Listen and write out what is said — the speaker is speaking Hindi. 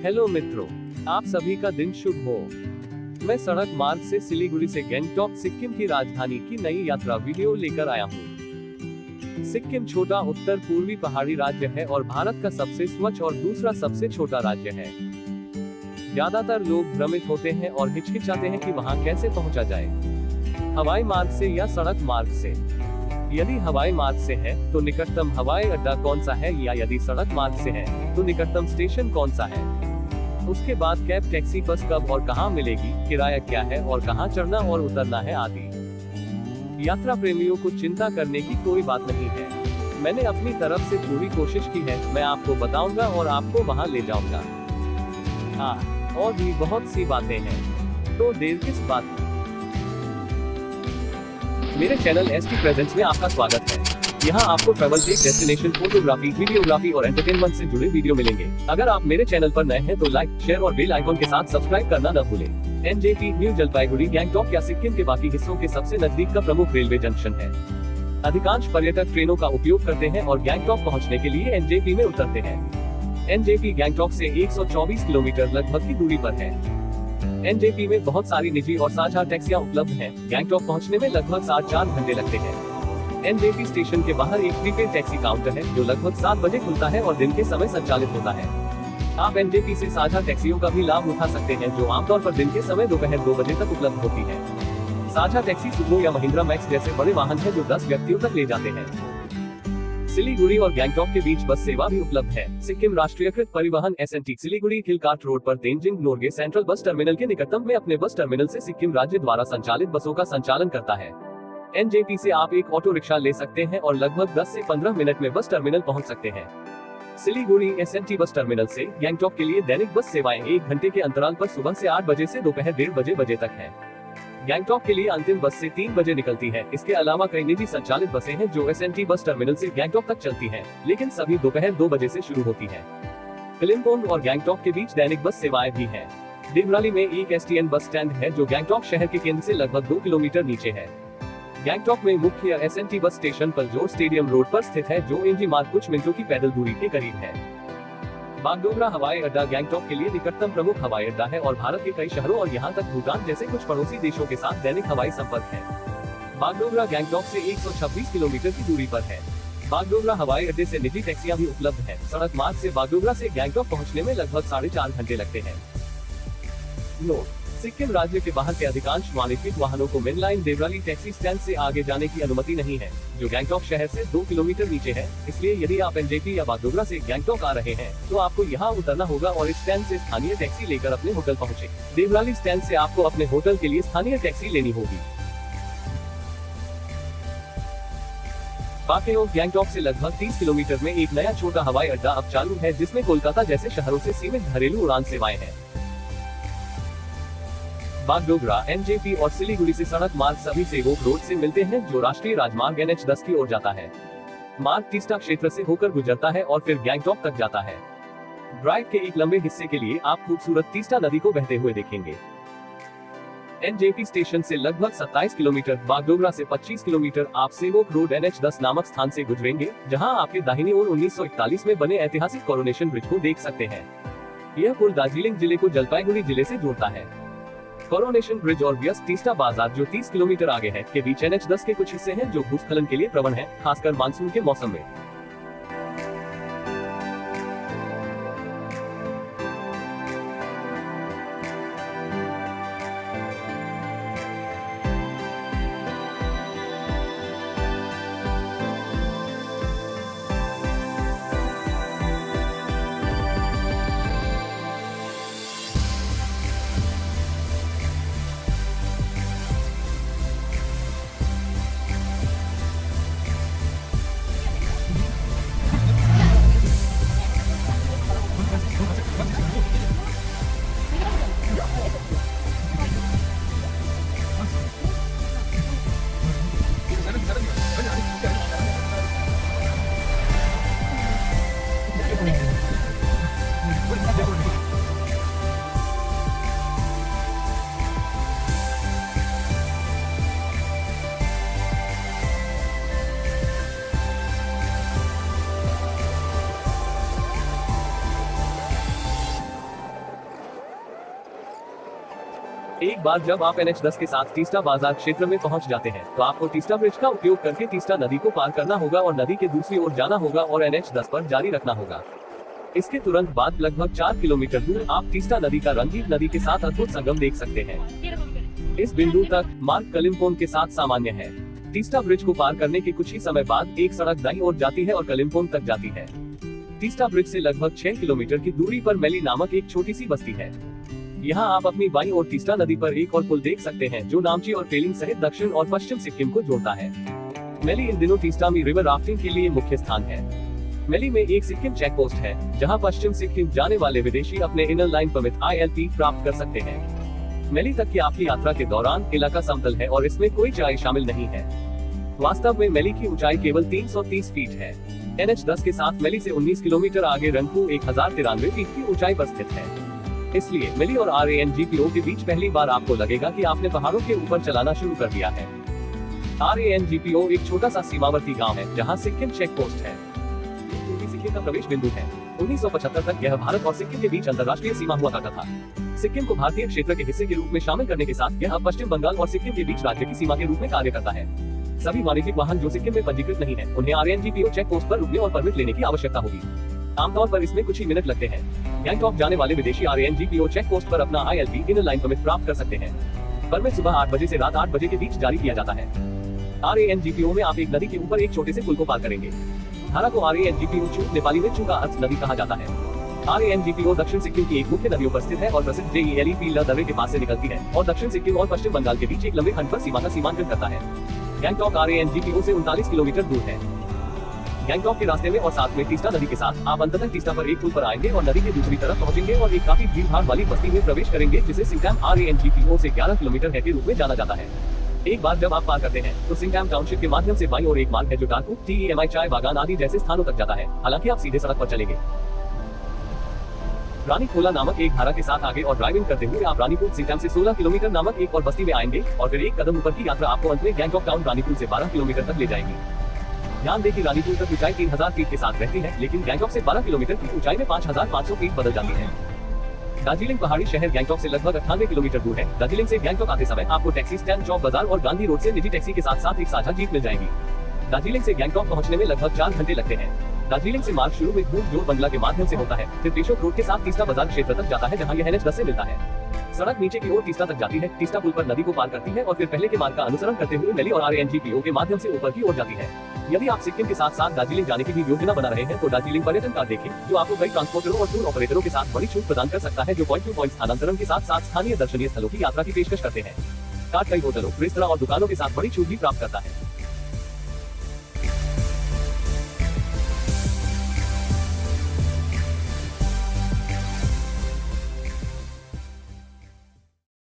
हेलो मित्रों, आप सभी का दिन शुभ हो। मैं सड़क मार्ग से सिलीगुड़ी से गैंगटॉक सिक्किम की राजधानी की नई यात्रा वीडियो लेकर आया हूँ। सिक्किम छोटा उत्तर पूर्वी पहाड़ी राज्य है और भारत का सबसे स्वच्छ और दूसरा सबसे छोटा राज्य है। ज्यादातर लोग भ्रमित होते हैं और हिचकिचाते हैं कि वहाँ कैसे पहुँचा जाए, हवाई मार्ग से या सड़क मार्ग से। यदि हवाई मार्ग से है तो निकटतम हवाई अड्डा कौन सा है, या यदि सड़क मार्ग से है तो निकटतम स्टेशन कौन सा है। उसके बाद कैब, टैक्सी, बस कब और कहां मिलेगी, किराया क्या है और कहां चढ़ना और उतरना है आदि। यात्रा प्रेमियों को चिंता करने की कोई बात नहीं है। मैंने अपनी तरफ से पूरी कोशिश की है। मैं आपको बताऊंगा और आपको वहां ले जाऊंगा। हाँ, और भी बहुत सी बातें हैं, तो देर किस बात की। मेरे चैनल एसटी प्रेजेंट्स में आपका स्वागत है। यहाँ आपको travel, tech, destination, photography, videography और एंटरटेनमेंट से जुड़े वीडियो मिलेंगे। अगर आप मेरे चैनल पर नए हैं तो लाइक, शेयर और बेल आइकॉन के साथ सब्सक्राइब करना न भूलें। एनजेपी न्यू जलपाईगुड़ी गैंगटॉक या सिक्किम के बाकी हिस्सों के सबसे नजदीक का प्रमुख रेलवे जंक्शन है। अधिकांश पर्यटक ट्रेनों का उपयोग करते हैं और गैंगटॉक पहुँचने के लिए एनजेपी में उतरते हैं। एनजेपी गैंगटॉक से 124 किलोमीटर लगभग की दूरी पर है। एनजेपी में बहुत सारी निजी और साझा टैक्सियां उपलब्ध हैं। गैंगटॉक पहुंचने में लगभग 4 घंटे लगते हैं। एनजेपी स्टेशन के बाहर एक प्रीपेड टैक्सी काउंटर है जो लगभग 7 बजे खुलता है और दिन के समय संचालित होता है। आप एनजेपी से साझा टैक्सियों का भी लाभ उठा सकते हैं जो आमतौर पर दिन के समय दोपहर 2 बजे तक उपलब्ध होती है। साझा टैक्सी सुमो या महिंद्रा मैक्स जैसे बड़े वाहन है जो 10 व्यक्तियों तक ले जाते हैं। सिलीगुड़ी और गैंगटॉक के बीच बस सेवा भी उपलब्ध है। सिक्किम राष्ट्रीयकृत परिवहन एसएनटी सिलीगुड़ी हिलकार्ट रोड पर Tenzing Norgay central bus terminal के निकटतम में अपने बस टर्मिनल से सिक्किम राज्य द्वारा संचालित बसों का संचालन करता है। एनजेपी से आप एक ऑटो रिक्शा ले सकते हैं और लगभग 10 से 15 मिनट में बस टर्मिनल पहुंच सकते हैं। सिलीगुड़ी एसएनटी बस टर्मिनल से गैंगटॉक के लिए दैनिक बस सेवाएं 1 घंटे के अंतराल पर सुबह से 8 बजे से दोपहर 1:30 बजे तक है। गैंगटॉक के लिए अंतिम बस से 3 बजे निकलती है। इसके अलावा कई निजी संचालित बसें हैं जो एसएनटी बस टर्मिनल से गैंगटॉक तक चलती हैं, लेकिन सभी दोपहर 2 बजे से शुरू होती हैं। कलिम्पोंग और गैंगटॉक के बीच दैनिक बस सेवाएं भी हैं। देवराली में एक एसटीएन बस स्टैंड है जो गैंगटॉक शहर के केंद्र से लगभग 2 किलोमीटर नीचे है। गैंगटॉक में मुख्य SNT bus station Paljor stadium road पर स्थित है जो एनजी मार्ग कुछ मिनटों की पैदल दूरी के करीब है। बागडोगरा हवाई अड्डा गैंगटॉक के लिए निकटतम प्रमुख हवाई अड्डा है और भारत के कई शहरों और यहां तक भूटान जैसे कुछ पड़ोसी देशों के साथ दैनिक हवाई संपर्क है। बागडोगरा गैंगटॉक से 126 किलोमीटर की दूरी पर है। बागडोगरा हवाई अड्डे से निजी टैक्सियां भी उपलब्ध हैं। सड़क मार्ग से बागडोगरा से गैंगटॉक पहुंचने में लगभग 4.5 घंटे लगते हैं। नोट: सिक्किम राज्य के बाहर के अधिकांश वाणिज्यिक वाहनों को मेनलाइन देवराली टैक्सी स्टैंड से आगे जाने की अनुमति नहीं है, जो गैंगटॉक शहर से 2 किलोमीटर नीचे है। इसलिए यदि आप एनजेपी या बागडोगरा से गैंगटॉक आ रहे हैं तो आपको यहाँ उतरना होगा और इस स्टैंड से स्थानीय टैक्सी लेकर अपने होटल पहुँचे। देवराली स्टैंड से आपको अपने होटल के लिए स्थानीय टैक्सी लेनी होगी। पाकेओ गैंगटॉक से लगभग 30 किलोमीटर में एक नया छोटा हवाई अड्डा अब चालू है जिसमें कोलकाता जैसे शहरों से सीमित घरेलू उड़ान सेवाएं हैं। बागडोगरा, एनजेपी और सिलीगुड़ी से सड़क मार्ग सभी सेवोक रोड से मिलते हैं जो राष्ट्रीय राजमार्ग NH10 की ओर जाता है। मार्ग तीस्ता क्षेत्र से होकर गुजरता है और फिर गैंगटॉक तक जाता है। ड्राइव के एक लंबे हिस्से के लिए आप खूबसूरत तीस्ता नदी को बहते हुए देखेंगे। एनजेपी स्टेशन से लगभग 27 किलोमीटर, बागडोगरा से 25 किलोमीटर आप सेवोक रोड NH10 नामक स्थान से गुजरेंगे, जहां आपके दाहिनी ओर 1941 में बने ऐतिहासिक कोरोनेशन ब्रिज को देख सकते हैं। यह पुल दार्जिलिंग जिले को जलपाईगुड़ी जिले से जोड़ता है। कोरोनेशन ब्रिज और व्यस्त तीस्ता बाजार जो 30 किलोमीटर आगे है के बीच NH10 के कुछ हिस्से हैं जो भूस्खलन के लिए प्रवण हैं, खासकर मानसून के मौसम में। एक बार जब आप NH10 के साथ तीस्ता बाजार क्षेत्र में पहुंच जाते हैं तो आपको तीस्ता ब्रिज का उपयोग करके तीस्ता नदी को पार करना होगा और नदी के दूसरी ओर जाना होगा और NH10 पर जारी रखना होगा। इसके तुरंत बाद लगभग 4 किलोमीटर दूर आप तीस्ता नदी का रंगीत नदी के साथ अद्भुत संगम देख सकते हैं। इस बिंदु तक मार्ग कलिम्पोंग के साथ सामान्य है। तीस्ता ब्रिज को पार करने के कुछ ही समय बाद एक सड़क दाईं ओर जाती है और कलिम्पोंग तक जाती है। तीस्ता ब्रिज से लगभग 6 किलोमीटर की दूरी पर मेली नामक एक छोटी सी बस्ती है। यहाँ आप अपनी बाईं ओर तीस्ता नदी पर एक और पुल देख सकते हैं जो नामची और पेलिंग सहित दक्षिण और पश्चिम सिक्किम को जोड़ता है। मेली इन दिनों तीस्ता में रिवर राफ्टिंग के लिए मुख्य स्थान है। मेली में एक सिक्किम चेक पोस्ट है जहाँ पश्चिम सिक्किम जाने वाले विदेशी अपने इनर लाइन परमिट ILP प्राप्त कर सकते हैं। मेली तक की आपकी यात्रा के दौरान इलाका समतल है और इसमें कोई चढ़ाई शामिल नहीं है। वास्तव में मेली की ऊंचाई केवल 330 फीट है। NH10 के साथ मेली से 19 किलोमीटर आगे रंगपू 1093 फीट की ऊंचाई पर स्थित है। इसलिए मेली और RANGPO के बीच पहली बार आपको लगेगा कि आपने पहाड़ों के ऊपर चलाना शुरू कर दिया है। RANGPO एक छोटा सा सीमावर्ती गांव है जहां सिक्किम चेक पोस्ट है। पूर्वी सिक्किम का प्रवेश बिंदु है। 1975 तक यह भारत और सिक्किम के बीच अंतर्राष्ट्रीय सीमा हुआ करता था। सिक्किम को भारतीय क्षेत्र के हिस्से के रूप में शामिल करने के साथ यह अब पश्चिम बंगाल और सिक्किम के बीच राज्य की सीमा के रूप में कार्य करता है। सभी वाणिज्यिक वाहन जो सिक्किम में पंजीकृत नहीं है उन्हें RANGPO चेक पोस्ट पर रुकने और परमिट लेने की आवश्यकता होगी। आमतौर पर इसमें कुछ ही मिनट लगते हैं। गैंगटॉक जाने वाले विदेशी RANGPO चेक पोस्ट पर अपना ILP इनर लाइन परमिट प्राप्त कर सकते हैं। परमिट सुबह 8 बजे से रात 8 बजे के बीच जारी किया जाता है। RANGPO में आप एक नदी के ऊपर एक छोटे से पुल को पार करेंगे। धारा को RANGPO चू नेपाली में चू का अर्थ नदी कहा जाता है। RANGPO दक्षिण सिक्किम की एक मुख्य नदियों पर स्थित है और प्रसिद्ध JELEP दर्रे के पास से निकलती है और दक्षिण सिक्किम और पश्चिम बंगाल के बीच एक लंबे खंड पर सीमा का सीमांकन करता है। गैंगटॉक RANGPO से 39 किलोमीटर दूर है। गैंगटॉक के रास्ते में और साथ में तीस्ता नदी के साथ आप अंततः तीस्ता पर एक पुल पर आएंगे और नदी के दूसरी तरफ पहुंचेंगे और एक काफी भीड़ भाड़ वाली बस्ती में प्रवेश करेंगे जिसे सिंगटैम RANGPO से 11 किलोमीटर है के रूप में जाना जाता है। एक बार जब आप पार करते हैं तो सिंगटैम टाउनशिप के माध्यम से बाईं ओर एक मार्ग है जो टाकू TEMI चाय बागान आदि जैसे स्थानों तक जाता है। हालांकि आप सीधे सड़क पर चलेंगे। रानी खोला नामक एक धारा के साथ आगे और ड्राइविंग करते हुए आप रानीपुर सिंगटैम से 16 किलोमीटर नामक एक और बस्ती में आएंगे और फिर एक कदम ऊपर की यात्रा आपको अंत में गैंगटॉक टाउन रानीपुर से 12 किलोमीटर तक ले जाएगी। ध्यान दें कि रानीपुर तक ऊंचाई 3000 फीट के साथ रहती है, लेकिन गैंगटॉक से 12 किलोमीटर की ऊंचाई में 5500 फीट बदल जाती है। दार्जिलिंग पहाड़ी शहर गैंगटॉक से लगभग 98 किलोमीटर दूर है। दार्जिलिंग से गैंगटॉक आते समय आपको टैक्सी स्टैंड, चौक बाजार और गांधी रोड से निजी टैक्सी के साथ साथ एक साझा जीप मिल जाएगी। दार्जिलिंग से गैंगटॉक पहुंचने में लगभग 4 घंटे लगते हैं। दार्जिलिंग से मार्ग शुरू में जोर बंगला के माध्यम से होता है, फिर पेशोक रोड के साथ तीस्ता बाजार क्षेत्र तक जाता है जहां यह NH10 से मिलता है। सड़क नीचे की ओर तीस्ता तक जाती है, तीस्ता पुल पर नदी को पार करती है और फिर पहले के मार्ग का अनुसरण करते हुए मेली और RANGPO के माध्यम से ऊपर की ओर जाती है। यदि आप सिक्किम के साथ साथ दार्जिलिंग जाने की भी योजना बना रहे हैं तो दार्जिलिंग पर्यटन कार्ड देखें जो आपको कई ट्रांसपोर्टरों और टूर ऑपरेटरों के साथ बड़ी छूट प्रदान कर सकता है जो पॉइंट टू पॉइंट स्थानांतरण के साथ साथ स्थानीय दर्शनीय स्थलों की यात्रा की पेशकश करते हैं। कार्ड कई होटलों, रेस्तरां और दुकानों के साथ बड़ी छूट भी प्राप्त करता है।